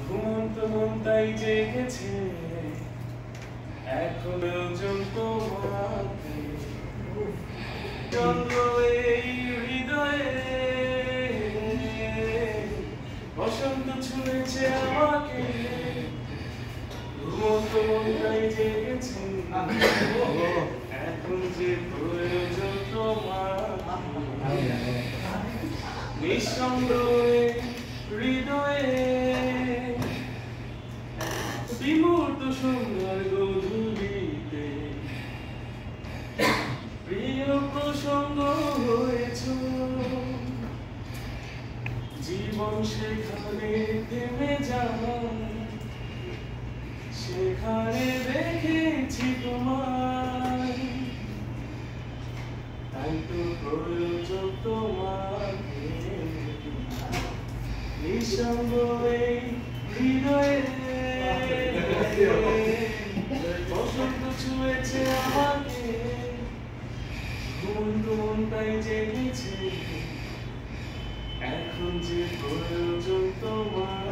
ঘুমন্ত মনটাই জেগেছে এখন পর্যন্ত তোমাকে চন্দ্র এই হৃদয়ে বসন্ত ছুঁয়েছে আমাকে ঘুমন্ত মনটাই জেগেছে এখন যে প্রয়োজন তোমার নিঃসঙ্গ হৃদয়ে বিমূর্ত সুন্দর গধূলিতে প্রিয় প্রসঙ্গ হয়েছ জীবন সেখানে থেমে যায় সেখানে দেখেছি তোমায় তাই তো প্রয়োজন তোমাকে নিঃসঙ্গ এই হৃদয়ে বসন্ত ছুঁয়েছে আমাকে ঘুমন্ত মনটাই জেগেছে এখন যে প্রয়োজন তোমার